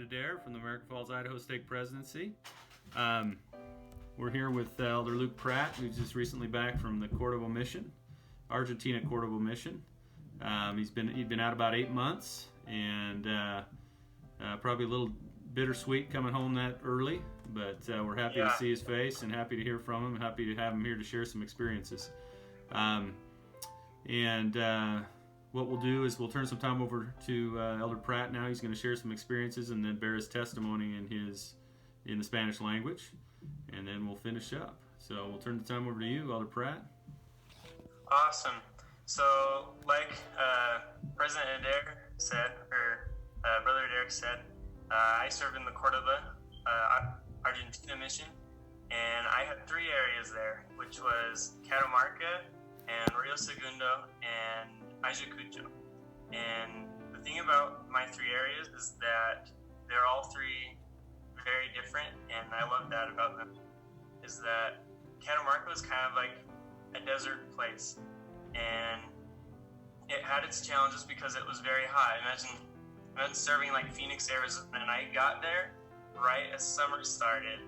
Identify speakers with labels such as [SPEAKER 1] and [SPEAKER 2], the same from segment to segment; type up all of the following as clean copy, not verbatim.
[SPEAKER 1] President Adair from the American Falls, Idaho Stake Presidency. We're here with Elder Luke Pratt, who's just recently back from the Cordoba Mission, Argentina Cordoba Mission. He'd been out about 8 months, and probably a little bittersweet coming home that early, but we're happy to see his face and happy to hear from him, happy to have him here to share some experiences. What we'll do is we'll turn some time over to Elder Pratt now. He's going to share some experiences and then bear his testimony in the Spanish language, and then we'll finish up. So we'll turn the time over to you, Elder Pratt.
[SPEAKER 2] Awesome. So like President Adair said, or Brother Adair said, I served in the Cordoba, Argentina Mission, and I had 3 areas there, which was Catamarca and Rio Segundo and Ayacucho. And the thing about my 3 areas is that they're all 3 very different, and I love that about them, is that Catamarca was kind of like a desert place, and it had its challenges because it was very hot. Imagine serving like Phoenix, Arizona, and I got there right as summer started,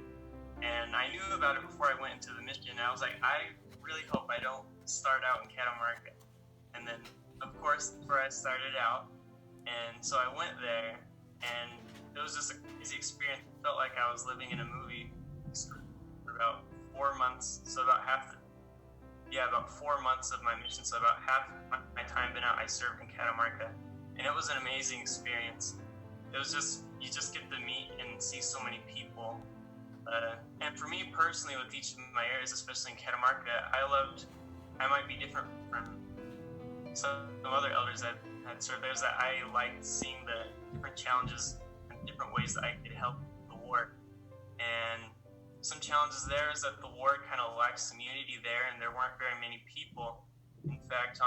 [SPEAKER 2] and I knew about it before I went into the mission. I was like, I really hope I don't start out in Catamarca. And then, of course, that's where I started out, and so I went there, and it was just a crazy experience. It felt like I was living in a movie for about 4 months, so about 4 months of my mission, so about half my time been out, I served in Catamarca, and it was an amazing experience. It was just, you just get to meet and see so many people. And for me personally, with each of my areas, especially in Catamarca, I might be different from some other elders that had served there, is that I liked seeing the different challenges and different ways that I could help the ward. And some challenges there is that the ward kind of lacks community there, and there weren't very many people. In fact,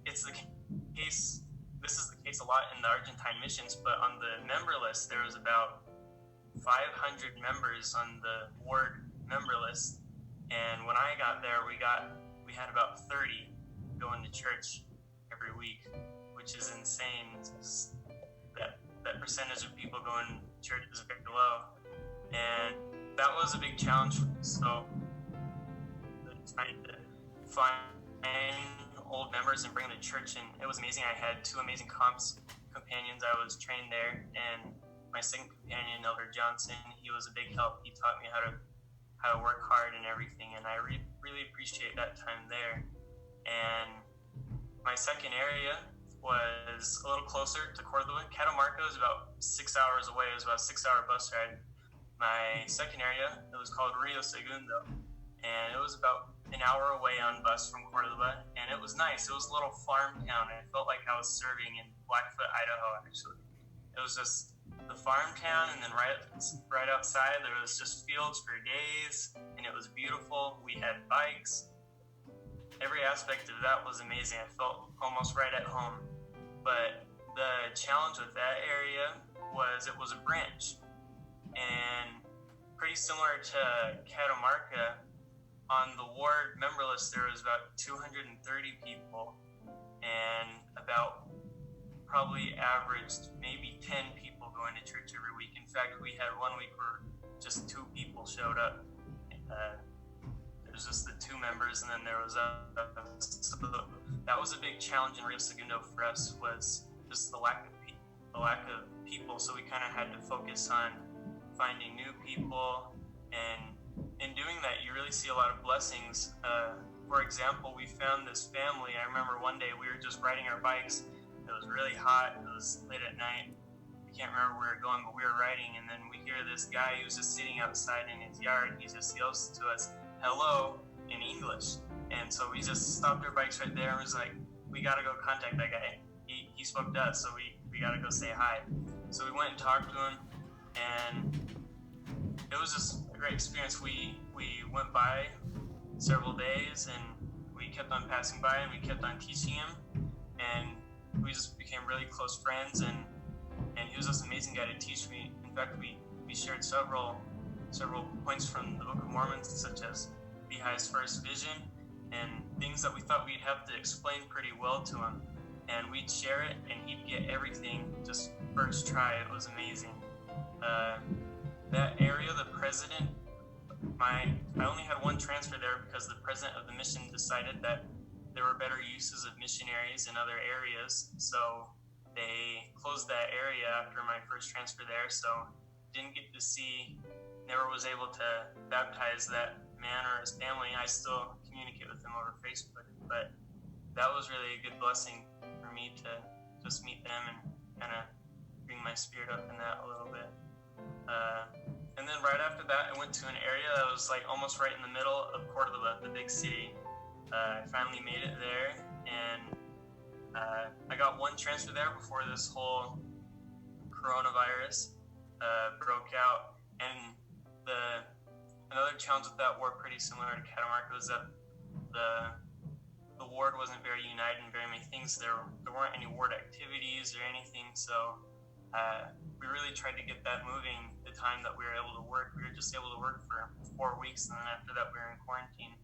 [SPEAKER 2] this is the case a lot in the Argentine missions, but on the member list, there was about 500 members on the ward member list. And when I got there, we had about 30 going to church every week, which is insane. That percentage of people going to church is very low. And that was a big challenge for me. So trying to find old members and bring them to church, and it was amazing. I had 2 amazing companions. I was trained there, and my second companion, Elder Johnson, he was a big help. He taught me how to work hard and everything, and I really appreciate that time there. And my second area was a little closer to Cordoba. Catamarca was about 6 hours away. It was about a 6-hour bus ride. My second area, it was called Rio Segundo, and it was about an hour away on bus from Cordoba, and it was nice. It was a little farm town, and it felt like I was serving in Blackfoot, Idaho, actually. It was just the farm town, and then right outside there was just fields for days, and it was beautiful. We had bikes. Every aspect of that was amazing. I felt almost right at home. But the challenge with that area was it was a branch, and pretty similar to Catamarca, on the ward member list there was about 230 people, and about probably averaged maybe 10 people going to church every week. In fact, we had 1 week where just 2 people showed up. There was just the 2 members, and then there was so that was a big challenge in Rio Segundo for us, was just the lack of people. So we kind of had to focus on finding new people, and in doing that, you really see a lot of blessings. For example, we found this family. I remember one day we were just riding our bikes. It was really hot. It was late at night. I can't remember where we were going, but we were riding, and then we hear this guy who's just sitting outside in his yard. He just yells to us, "Hello," in English. And so we just stopped our bikes right there and was like, we got to go contact that guy. He spoke to us, so we got to go say hi. So we went and talked to him, and it was just a great experience. We went by several days, and we kept on passing by, and we kept on teaching him, and we just became really close friends, and he was just an amazing guy to teach me. In fact, we shared several points from the Book of Mormon, such as Lehi's first vision, and things that we thought we'd have to explain pretty well to him. And we'd share it, and he'd get everything just first try. It was amazing. that area, the president, I only had one transfer there because the president of the mission decided that there were better uses of missionaries in other areas. So they closed that area after my first transfer there. So didn't get to see, never was able to baptize that man or his family. I still communicate with them over Facebook, but that was really a good blessing for me to just meet them and kind of bring my spirit up in that a little bit. And then right after that, I went to an area that was like almost right in the middle of Cordoba, the big city. I finally made it there, and I got one transfer there before this whole coronavirus broke out. And another challenge with that ward, pretty similar to Catamarca, was that the ward wasn't very united in very many things. There weren't any ward activities or anything, so we really tried to get that moving the time that we were able to work. We were just able to work for 4 weeks, and then after that we were in quarantine.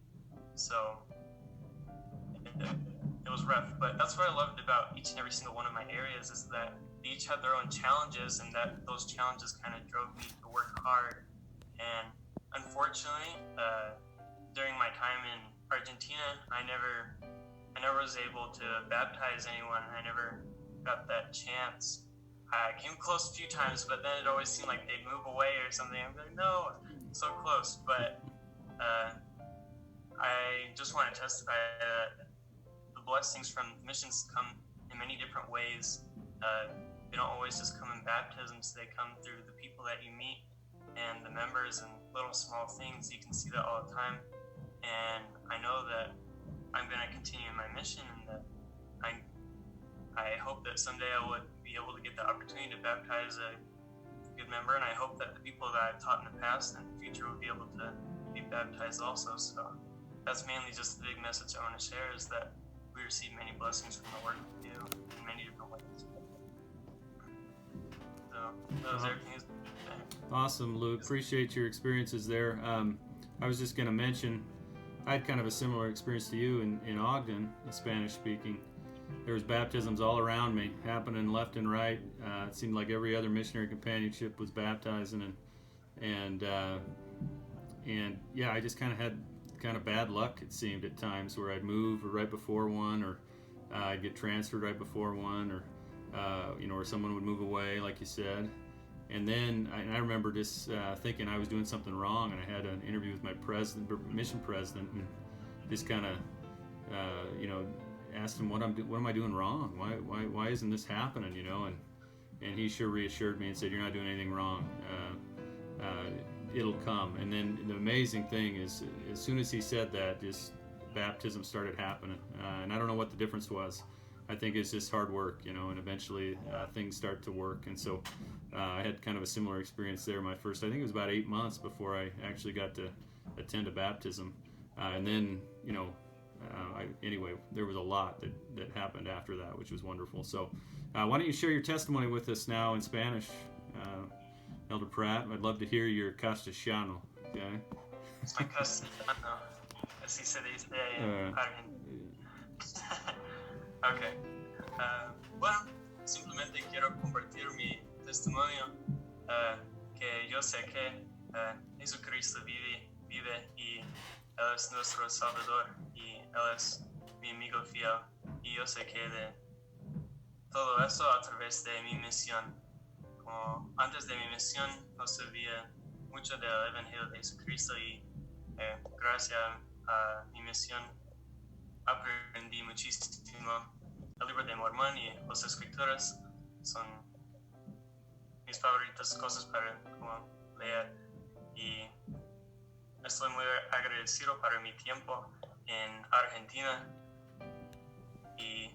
[SPEAKER 2] So it was rough, but that's what I loved about each and every single one of my areas, is that they each had their own challenges, and that those challenges kind of drove me to work hard. And unfortunately, during my time in Argentina, I never was able to baptize anyone. I never got that chance. I came close a few times, but then it always seemed like they'd move away or something. I'm like, no, so close. But I just want to testify that the blessings from missions come in many different ways. They don't always just come in baptisms. They come through the people that you meet and the members and little small things. You can see that all the time. And I know that I'm going to continue my mission, and that I hope that someday I would be able to get the opportunity to baptize a good member, and I hope that the people that I've taught in the past and in the future will be able to be baptized also. So that's mainly just the big message I want to share, is that we receive many blessings from the work we do in many different ways. So that was everything.
[SPEAKER 1] Awesome, Luke. Appreciate your experiences there. I was just going to mention, I had kind of a similar experience to you in Ogden, Spanish speaking. There was baptisms all around me, happening left and right. It seemed like every other missionary companionship was baptizing, and yeah, I just kind of had kind of bad luck, it seemed, at times, where I'd move right before one, or I'd get transferred right before one, or or someone would move away, like you said. And then I remember just thinking I was doing something wrong, and I had an interview with my mission president, and just kind of asked him what am I doing wrong? Why isn't this happening? And he sure reassured me and said, you're not doing anything wrong. It'll come. And then the amazing thing is, as soon as he said that, just baptism started happening. And I don't know what the difference was. I think it's just hard work, and eventually things start to work. And so I had kind of a similar experience there. I think it was about 8 months before I actually got to attend a baptism. And then, anyway, there was a lot that happened after that, which was wonderful. So why don't you share your testimony with us now in Spanish, Elder Pratt? I'd love to hear your castellano, okay?
[SPEAKER 2] My castellano, así se dice en Argentina. Okay. Bueno, simplemente quiero compartir mi testimonio, que yo sé que Jesucristo vive y Él es nuestro Salvador y Él es mi amigo fiel, y yo sé que de todo eso a través de mi misión. Como antes de mi misión no sabía mucho del Evangelio de Jesucristo, y gracias a mi misión aprendí muchísimo. El libro de Mormón y las escrituras son mis favoritas cosas para leer, y estoy muy agradecido para mi tiempo en Argentina, y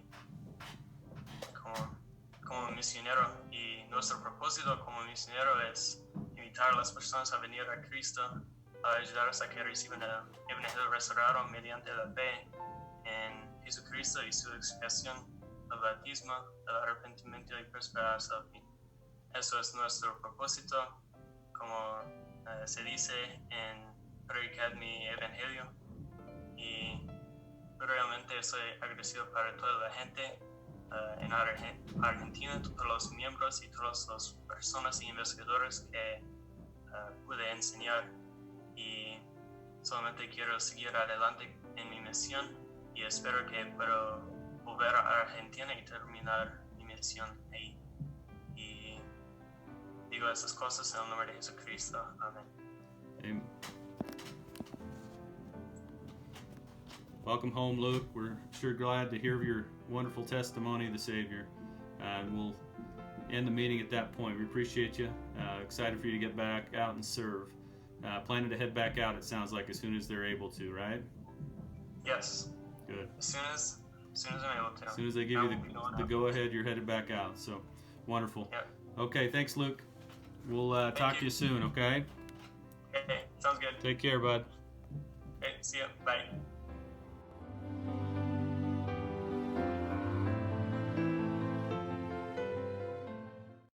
[SPEAKER 2] como misionero, y nuestro propósito como misionero es invitar a las personas a venir a Cristo, a ayudarlos a que reciban el Evangelio restaurado mediante la fe en Jesucristo y su expiación, el bautismo, el arrepentimiento y prosperar hasta el fin. Eso es nuestro propósito, como se dice en predicar mi Evangelio, y realmente estoy agradecido para toda la gente en Argentina, todos los miembros y todas las personas y investigadores que pude enseñar, y solamente quiero seguir adelante en mi misión y espero que pueda volver a Argentina y terminar mi misión ahí. Y digo esas cosas en el nombre de Jesucristo. Amén.
[SPEAKER 1] Amen. Welcome home, Luke. We're sure glad to hear your wonderful testimony of the Savior. We'll end the meeting at that point. We appreciate you. Excited for you to get back out and serve. Planning to head back out, it sounds like, as soon as they're able to, right?
[SPEAKER 2] Yes.
[SPEAKER 1] Good.
[SPEAKER 2] As soon as I'm able to.
[SPEAKER 1] As soon as they give you the go-ahead, you're headed back out. So, wonderful.
[SPEAKER 2] Yep.
[SPEAKER 1] Okay, thanks, Luke. We'll talk to you soon, okay?
[SPEAKER 2] Okay, sounds good.
[SPEAKER 1] Take care, bud.
[SPEAKER 2] Okay, see ya. Bye.